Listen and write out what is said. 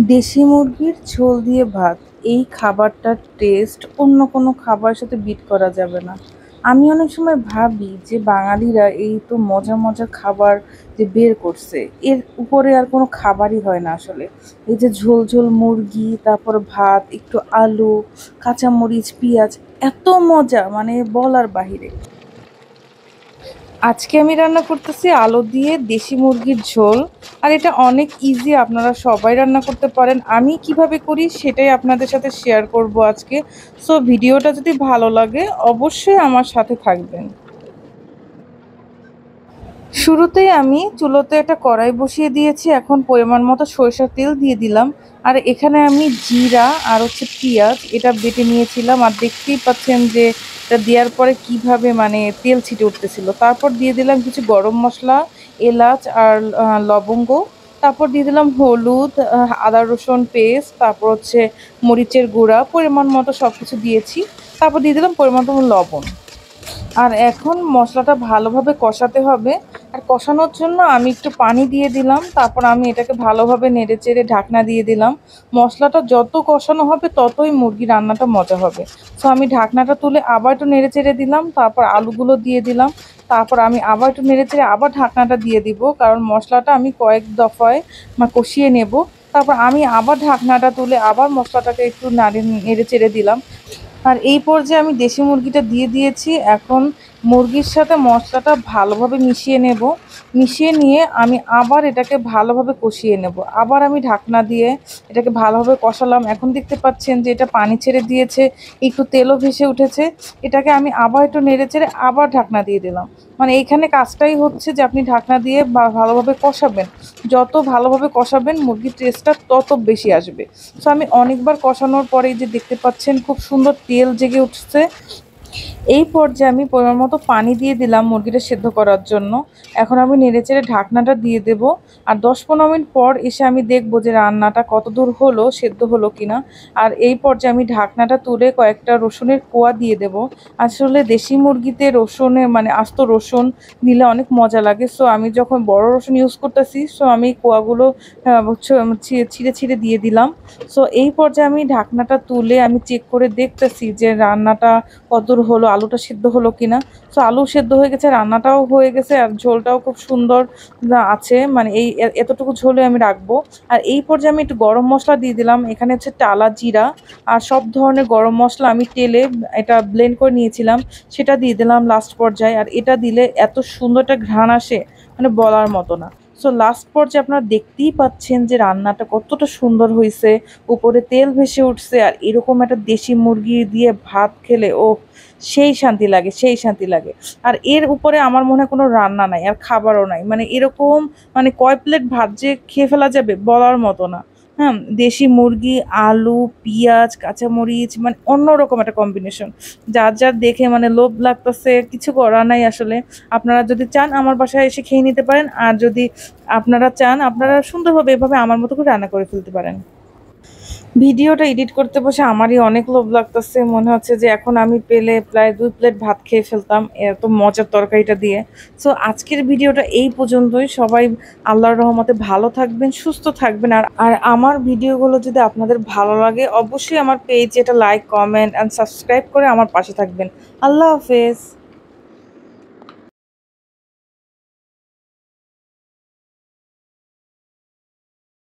দেশি মুরগির ঝোল দিয়ে ভাত, এই খাবারটার টেস্ট অন্য কোনো খাবারের সাথে বিট করা যাবে না। আমি অনেক সময় ভাবি যে বাঙালিরা এই তো মজার মজার খাবার যে বের করছে, এর উপরে আর কোনো খাবারই হয় না আসলে। এই যে ঝোল ঝোল মুরগি, তারপর ভাত, একটু আলু, কাঁচামরিচ, পেঁয়াজ, এত মজা মানে বলার বাহিরে। আজকে আমি রান্না করতেছি আলু দিয়ে দেশি মুরগির ঝোল। আর এটা অনেক ইজি, আপনারা সবাই রান্না করতে পারেন। আমি কিভাবে করি সেটাই আপনাদের সাথে শেয়ার করব আজকে। সো ভিডিওটা যদি ভালো লাগে অবশ্যই আমার সাথে থাকবেন। শুরুতেই আমি চুলোতে একটা কড়াই বসিয়ে দিয়েছি, এখন পরিমাণ মতো সরিষার তেল দিয়ে দিলাম। আর এখানে আমি জিরা আর হচ্ছে পেঁয়াজ এটা বেটে নিয়েছিলাম, আর দেখতেই পাচ্ছেন যে এটা দেওয়ার পরে কিভাবে মানে তেল ছিটে উঠতেছিল। তারপর দিয়ে দিলাম কিছু গরম মশলা, এলাচ আর লবঙ্গ। তারপর দিয়ে দিলাম হলুদ, আদা রসুন পেস্ট, তারপর হচ্ছে মরিচের গুঁড়া পরিমাণ মতো সব কিছু দিয়েছি। তারপর দিয়ে দিলাম পরিমাণ মতো লবণ। আর এখন মশলাটা ভালোভাবে কষাতে হবে। আর কষানোর জন্য আমি একটু পানি দিয়ে দিলাম, তারপর আমি এটাকে ভালোভাবে নেড়েচেড়ে ঢাকনা দিয়ে দিলাম। মশলাটা যত কষানো হবে ততই মুরগি রান্নাটা মজা হবে। সো আমি ঢাকনাটা তুলে আবার একটু নেড়েচেড়ে দিলাম, তারপর আলুগুলো দিয়ে দিলাম। তারপর আমি আবার একটু নেড়েচেড়ে আবার ঢাকনাটা দিয়ে দিব, কারণ মশলাটা আমি কয়েক দফায় কষিয়ে নেব। তারপর আমি আবার ঢাকনাটা তুলে আবার মশলাটাকে একটু নেড়ে চেড়ে দিলাম। আর এই পর্যায়ে আমি দেশি মুরগিটা দিয়ে দিয়েছি। এখন মুরগির সাথে মশলাটা ভালোভাবে মিশিয়ে নেব। মিশিয়ে নিয়ে আমি আবার এটাকে ভালোভাবে কষিয়ে নেব। আবার আমি ঢাকনা দিয়ে এটাকে ভালোভাবে কষালাম। এখন দেখতে পাচ্ছেন যে এটা পানি ছেড়ে দিয়েছে, একটু তেলও ভেসে উঠেছে। এটাকে আমি আবার একটু নেড়ে চেড়ে আবার ঢাকনা দিয়ে দিলাম। মানে এইখানে কাজটাই হচ্ছে যে আপনি ঢাকনা দিয়ে ভালোভাবে কষাবেন। যত ভালোভাবে কষাবেন মুরগির টেস্টটা তত বেশি আসবে। সো আমি অনেকবার কষানোর পরেই যে দেখতে পাচ্ছেন খুব সুন্দর তেল জেগে উঠছে। এই পর্যায়ে আমি পরিমাণ মতো পানি দিয়ে দিলাম মুরগিটা সেদ্ধ করার জন্য। এখন আমি নেড়েচেড়ে ঢাকনাটা দিয়ে দেব। আর ১০-১৫ মিনিট পর এসে আমি দেখব যে রান্নাটা কতদূর হলো, সেদ্ধ হলো কিনা। আর এই পর্যায়ে আমি ঢাকনাটা তুলে কয়েকটা রসুনের কোয়া দিয়ে দেব। আসলে দেশি মুরগিতে রসুনে মানে আস্ত রসুন দিলে অনেক মজা লাগে। সো আমি যখন বড় রসুন ইউজ করতেছি, সো আমি কোয়াগুলো ছিঁড়ে ছিঁড়ে দিয়ে দিলাম। সো এই পর্যায়ে আমি ঢাকনাটা তুলে আমি চেক করে দেখতেছি যে রান্নাটা কতদূর হলো, আলুটা সিদ্ধ হলো কিনা। সো আলু সেদ্ধ হয়ে গেছে, রান্নাটাও হয়ে গেছে, আর ঝোলটাও খুব সুন্দর আছে। মানে এই এতটুকু ঝোলে আমি রাখবো। আর এই পর্যায়ে আমি একটু গরম মশলা দিয়ে দিলাম। এখানে হচ্ছে টালা জিরা আর সব ধরনের গরম মশলা আমি তেলে এটা ব্লেন্ড করে নিয়েছিলাম, সেটা দিয়ে দিলাম লাস্ট পর্যায়ে। আর এটা দিলে এত সুন্দর একটা ঘ্রাণ আসে, মানে বলার মতো না। সো লাস্ট পর্যায়ে আপনারা দেখতেই পাচ্ছেন যে রান্নাটা কতটা সুন্দর হয়েছে, উপরে তেল ভেসে উঠছে। আর এরকম একটা দেশি মুরগি দিয়ে ভাত খেলে ও সেই শান্তি লাগে, সেই শান্তি লাগে। আর এর উপরে আমার মনে হয় কোনো রান্না নাই আর খাবারও নাই, মানে এরকম মানে কয় প্লেট ভাত যে খেয়ে ফেলা যাবে বলার মতো না। হ্যাঁ, দেশি মুরগি, আলু, পেঁয়াজ, কাঁচামরিচ, মানে অন্যরকম একটা কম্বিনেশন। যার যার দেখে মানে লোভ লাগতেছে, কিছু করার নাই আসলে। আপনারা যদি চান আমার বাসায় এসে খেয়ে নিতে পারেন, আর যদি আপনারা চান আপনারা সুন্দরভাবে এভাবে আমার মতো করে রান্না করে ফেলতে পারেন। ভিডিওটা এডিট করতে বসে আমারই অনেক লোভ লাগতেছে, মনে হচ্ছে যে এখন আমি পেলে প্রায় 2 প্লেট ভাত খেয়ে ফেলতাম এত মজার তরকারিটা দিয়ে। সো আজকের ভিডিওটা এই পর্যন্তই। সবাই আল্লাহর রহমতে ভালো থাকবেন, সুস্থ থাকবেন। আর আর আমার ভিডিওগুলো যদি আপনাদের ভালো লাগে অবশ্যই আমার পেজ এটা লাইক, কমেন্ট অ্যান্ড সাবস্ক্রাইব করে আমার পাশে থাকবেন। আল্লাহ হাফেজ।